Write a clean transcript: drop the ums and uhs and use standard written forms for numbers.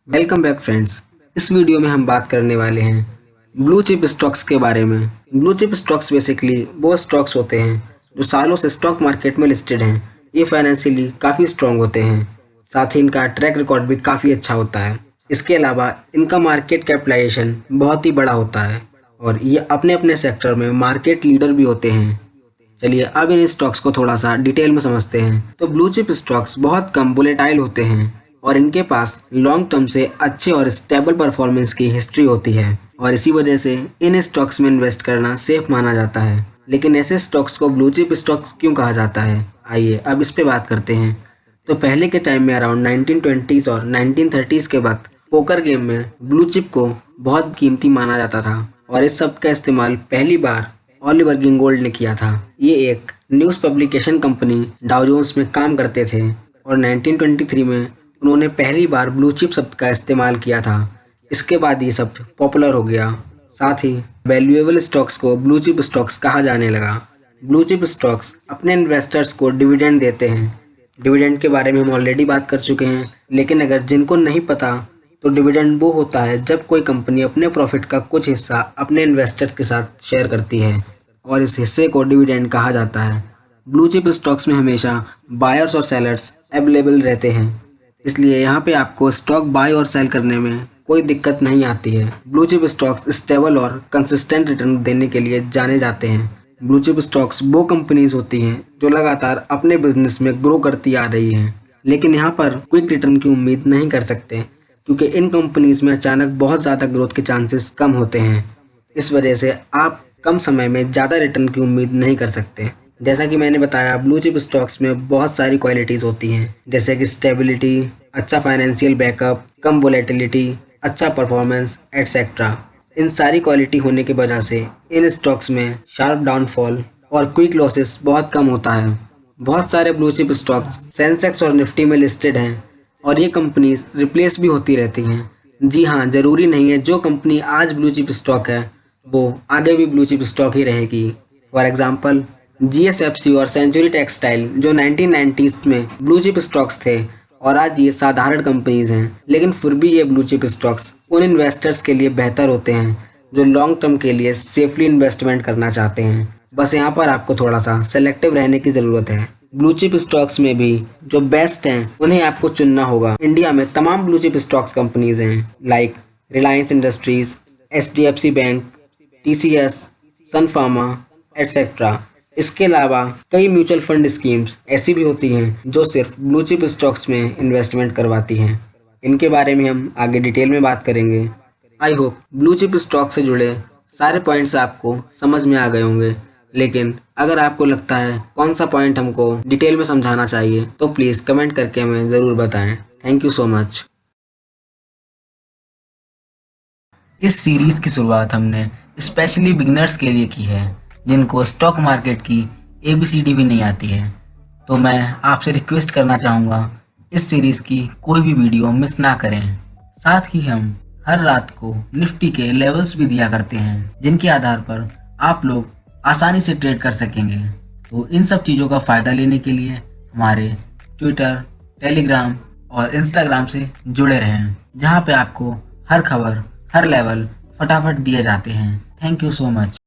Welcome back friends. इस video में हम बात करने वाले हैं ब्लू चिप स्टॉक्स के बारे में। ब्लू चिप स्टॉक्स बेसिकली वो स्टॉक्स होते हैं जो सालों से स्टॉक मार्केट में लिस्टेड हैं। ये फाइनेंशियली काफ़ी स्ट्रॉन्ग होते हैं, साथ ही इनका ट्रैक रिकॉर्ड भी काफ़ी अच्छा होता है। इसके अलावा इनका मार्केट कैपिटलाइजेशन बहुत ही बड़ा होता है और ये अपने अपने सेक्टर में मार्केट लीडर भी होते हैं। चलिए अब इन स्टॉक्स को थोड़ा सा डिटेल में समझते हैं। तो ब्लू चिप स्टॉक्स बहुत कम वोलेटाइल होते हैं और इनके पास लॉन्ग टर्म से अच्छे और स्टेबल परफॉर्मेंस की हिस्ट्री होती है और इसी वजह से इन स्टॉक्स में इन्वेस्ट करना सेफ माना जाता है। लेकिन ऐसे स्टॉक्स को ब्लू चिप स्टॉक्स क्यों कहा जाता है, आइए अब इस पे बात करते हैं। तो पहले के टाइम में अराउंड 1920s और 1930s के वक्त पोकर गेम में ब्लू चिप को बहुत कीमती माना जाता था और इस सब का इस्तेमाल पहली बार ऑलिवर गिंगोल्ड ने किया था। ये एक news publication company Dow Jones में काम करते थे और 1923 में उन्होंने पहली बार ब्लू चिप शब्द का इस्तेमाल किया था। इसके बाद ये शब्द पॉपुलर हो गया, साथ ही वैल्यूएबल स्टॉक्स को ब्लू चिप स्टॉक्स कहा जाने लगा। ब्लू चिप स्टॉक्स अपने इन्वेस्टर्स को डिविडेंड देते हैं। डिविडेंड के बारे में हम ऑलरेडी बात कर चुके हैं, लेकिन अगर जिनको नहीं पता तो डिविडेंड वो होता है जब कोई कंपनी अपने प्रॉफिट का कुछ हिस्सा अपने इन्वेस्टर्स के साथ शेयर करती है और इस हिस्से को डिविडेंड कहा जाता है। ब्लू चिप स्टॉक्स में हमेशा बायर्स और सेलर्स अवेलेबल रहते हैं, इसलिए यहाँ पे आपको स्टॉक बाय और सेल करने में कोई दिक्कत नहीं आती है। ब्लू चिप स्टॉक्स स्टेबल और कंसिस्टेंट रिटर्न देने के लिए जाने जाते हैं। ब्लू चिप स्टॉक्स वो कंपनीज होती हैं जो लगातार अपने बिजनेस में ग्रो करती आ रही हैं, लेकिन यहाँ पर क्विक रिटर्न की उम्मीद नहीं कर सकते क्योंकि इन कंपनीज में अचानक बहुत ज़्यादा ग्रोथ के चांसेस कम होते हैं। इस वजह से आप कम समय में ज़्यादा रिटर्न की उम्मीद नहीं कर सकते। जैसा कि मैंने बताया, ब्लू चिप स्टॉक्स में बहुत सारी क्वालिटीज़ होती हैं, जैसे कि स्टेबिलिटी, अच्छा फाइनेंशियल बैकअप, कम वोलेटिलिटी, अच्छा परफॉर्मेंस एटसेट्रा। इन सारी क्वालिटी होने की वजह से इन स्टॉक्स में शार्प डाउनफॉल और क्विक लॉसेस बहुत कम होता है। बहुत सारे ब्लू चिप स्टॉक्स सेंसेक्स और निफ्टी में लिस्टेड हैं और ये कंपनीज रिप्लेस भी होती रहती हैं। जी हाँ, ज़रूरी नहीं है जो कंपनी आज ब्लू चिप स्टॉक है वो आगे भी ब्लू चिप स्टॉक ही रहेगी। फॉर एग्जांपल GSFC और सेंचुरी टेक्सटाइल जो 1990s में ब्लू चिप स्टॉक्स थे और आज ये साधारण कंपनीज हैं, लेकिन फिर भी ये ब्लू चिप स्टॉक्स उन इन्वेस्टर्स के लिए बेहतर होते हैं जो लॉन्ग टर्म के लिए सेफली इन्वेस्टमेंट करना चाहते हैं। बस यहाँ पर आपको थोड़ा सा सेलेक्टिव रहने की ज़रूरत है। ब्लू चिप स्टॉक्स में भी जो बेस्ट हैं उन्हें आपको चुनना होगा। इंडिया में तमाम ब्लू चिप स्टॉक्स कंपनीज हैं like Reliance industries, HDFC bank, TCS, सन फार्मा एटसेट्रा। इसके अलावा कई म्यूचुअल फंड स्कीम्स ऐसी भी होती हैं जो सिर्फ ब्लू चिप स्टॉक्स में इन्वेस्टमेंट करवाती हैं। इनके बारे में हम आगे डिटेल में बात करेंगे। I hope blue chip stock से जुड़े सारे पॉइंट्स आपको समझ में आ गए होंगे, लेकिन अगर आपको लगता है कौन सा पॉइंट हमको डिटेल में समझाना चाहिए तो प्लीज़ कमेंट करके हमें ज़रूर बताएं। Thank you so much. इस सीरीज की शुरुआत हमने स्पेशली बिगिनर्स के लिए की है जिनको स्टॉक मार्केट की ABCD भी नहीं आती है। तो मैं आपसे रिक्वेस्ट करना चाहूँगा इस सीरीज की कोई भी वीडियो मिस ना करें। साथ ही हम हर रात को निफ्टी के लेवल्स भी दिया करते हैं जिनके आधार पर आप लोग आसानी से ट्रेड कर सकेंगे। तो इन सब चीज़ों का फ़ायदा लेने के लिए हमारे ट्विटर, टेलीग्राम और इंस्टाग्राम से जुड़े रहें, जहाँ पे आपको हर खबर, हर लेवल फटाफट दिए जाते हैं। Thank you so much.